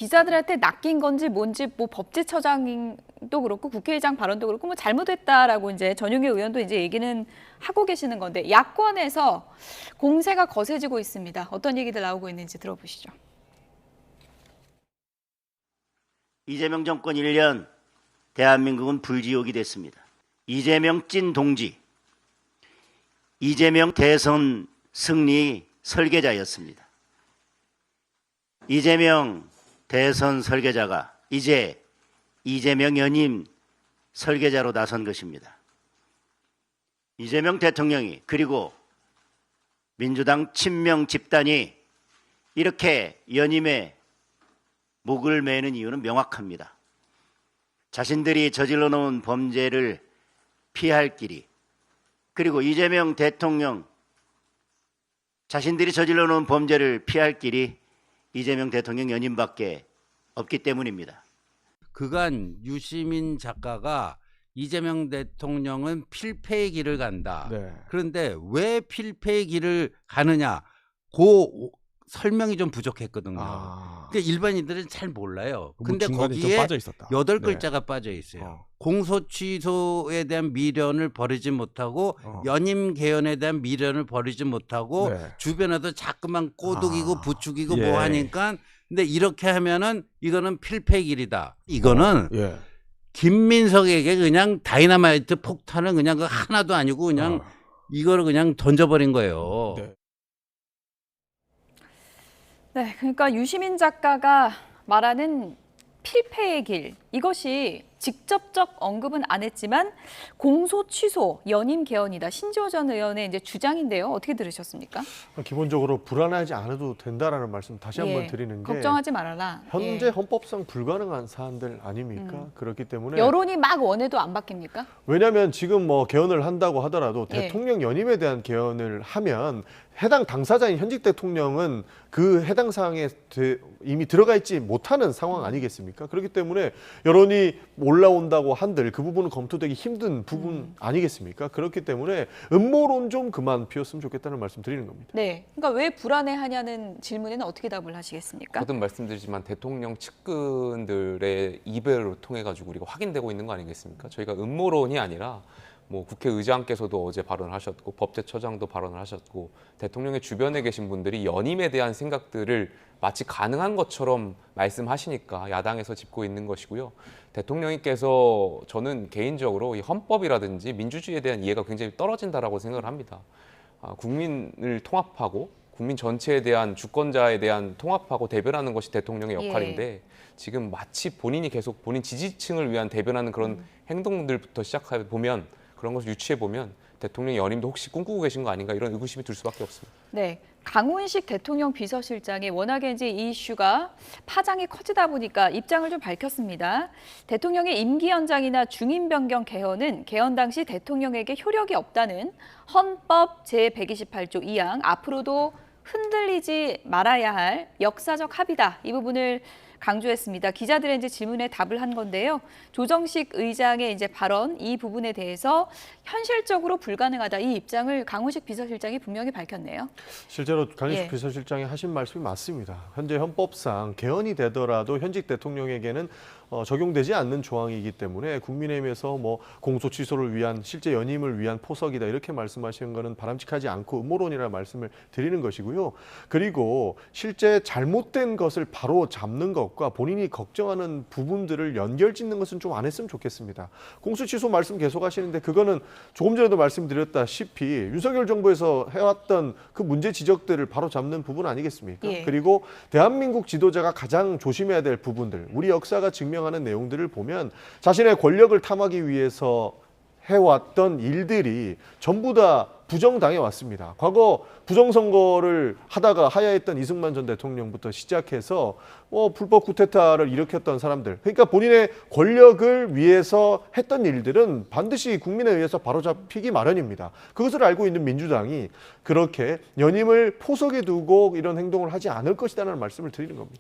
기자들한테 낚인 건지 뭔지 뭐 법제처장도 그렇고 국회의장 발언도 그렇고 뭐 잘못했다라고 이제 전용희 의원도 이제 얘기는 하고 계시는 건데 야권에서 공세가 거세지고 있습니다. 어떤 얘기들 나오고 있는지 들어보시죠. 이재명 정권 1년 대한민국은 불지옥이 됐습니다. 이재명 찐 동지, 이재명 대선 승리 설계자였습니다. 이재명 대선 설계자가 이제 이재명 연임 설계자로 나선 것입니다. 이재명 대통령이 그리고 민주당 친명 집단이 이렇게 연임에 목을 매는 이유는 명확합니다. 자신들이 저질러 놓은 범죄를 피할 길이, 그리고 이재명 대통령 자신들이 저질러 놓은 범죄를 피할 길이 이재명 대통령 연임밖에 없기 때문입니다. 그간 유시민 작가가 이재명 대통령은 필패의 길을 간다. 네. 그런데 왜 필패의 길을 가느냐? 그 설명이 좀 부족했거든요. 그러니까 일반인들은 잘 몰라요. 근데 거기에 빠져 있었다. 8글자가 빠져 있어요. 공소 취소에 대한 미련을 버리지 못하고 연임 개헌에 대한 미련을 버리지 못하고 주변에도 자꾸만 꼬드기고 부추기고 뭐 하니까 근데 이렇게 하면은 이거는 필패의 길이다. 이거는 김민석에게 그냥 다이너마이트 폭탄을 그냥 그 하나도 아니고 그냥 이거를 그냥 던져버린 거예요. 네, 그러니까 유시민 작가가 말하는 필패의 길, 이것이 직접적 언급은 안 했지만 공소 취소, 연임 개헌이다. 신지호 전 의원의 이제 주장인데요. 어떻게 들으셨습니까? 기본적으로 불안하지 않아도 된다라는 말씀 다시 한번 드리는 게 걱정하지 말아라. 현재 헌법상 불가능한 사안들 아닙니까? 그렇기 때문에 여론이 막 원해도 안 바뀝니까? 왜냐하면 지금 뭐 개헌을 한다고 하더라도 대통령 연임에 대한 개헌을 하면 해당 당사자인 현직 대통령은 그 해당 사항에 이미 들어가 있지 못하는 상황 아니겠습니까? 그렇기 때문에 여론이 올라온다고 한들 그 부분은 검토되기 힘든 부분 아니겠습니까? 그렇기 때문에 음모론 좀 그만 피웠으면 좋겠다는 말씀 드리는 겁니다. 네, 그러니까 왜 불안해하냐는 질문에는 어떻게 답을 하시겠습니까? 거듭 말씀드리지만 대통령 측근들의 이별을 통해 가지고 우리가 확인되고 있는 거 아니겠습니까? 저희가 음모론이 아니라 뭐 국회의장께서도 어제 발언을 하셨고 법제처장도 발언을 하셨고 대통령의 주변에 계신 분들이 연임에 대한 생각들을 마치 가능한 것처럼 말씀하시니까 야당에서 짚고 있는 것이고요. 대통령님께서 저는 개인적으로 이 헌법이라든지 민주주의에 대한 이해가 굉장히 떨어진다라고 생각을 합니다. 국민을 통합하고 국민 전체에 대한 주권자에 대한 통합하고 대변하는 것이 대통령의 역할인데 지금 마치 본인이 계속 본인 지지층을 위한 대변하는 그런 행동들부터 시작해 보면 그런 것을 유추해 보면 대통령 연임도 혹시 꿈꾸고 계신 거 아닌가 이런 의구심이 들 수밖에 없습니다. 네, 강훈식 대통령 비서실장이 워낙에 이제 이 이슈가 파장이 커지다 보니까 입장을 좀 밝혔습니다. 대통령의 임기 연장이나 중임 변경 개헌은 개헌 당시 대통령에게 효력이 없다는 헌법 제128조 2항 앞으로도 흔들리지 말아야 할 역사적 합의다. 이 부분을 강조했습니다. 기자들의 이제 질문에 답을 한 건데요. 조정식 의장의 이제 발언 이 부분에 대해서 현실적으로 불가능하다 이 입장을 강훈식 비서실장이 분명히 밝혔네요. 실제로 강훈식 비서실장이 하신 말씀이 맞습니다. 현재 헌법상 개헌이 되더라도 현직 대통령에게는 적용되지 않는 조항이기 때문에 국민의힘에서 뭐 공소 취소를 위한 실제 연임을 위한 포석이다 이렇게 말씀하시는 것은 바람직하지 않고 음모론이라 말씀을 드리는 것이고요. 그리고 실제 잘못된 것을 바로 잡는 것과 본인이 걱정하는 부분들을 연결짓는 것은 좀 안 했으면 좋겠습니다. 공소 취소 말씀 계속하시는데 그거는 조금 전에도 말씀드렸다시피 윤석열 정부에서 해왔던 그 문제 지적들을 바로 잡는 부분 아니겠습니까? 그리고 대한민국 지도자가 가장 조심해야 될 부분들, 우리 역사가 증명하는 내용들을 보면 자신의 권력을 탐하기 위해서 해왔던 일들이 전부 다 부정당해 왔습니다. 과거 부정선거를 하다가 하야했던 이승만 전 대통령부터 시작해서 불법 쿠데타를 일으켰던 사람들, 그러니까 본인의 권력을 위해서 했던 일들은 반드시 국민에 의해서 바로잡히기 마련입니다. 그것을 알고 있는 민주당이 그렇게 연임을 포석에 두고 이런 행동을 하지 않을 것이라는 말씀을 드리는 겁니다.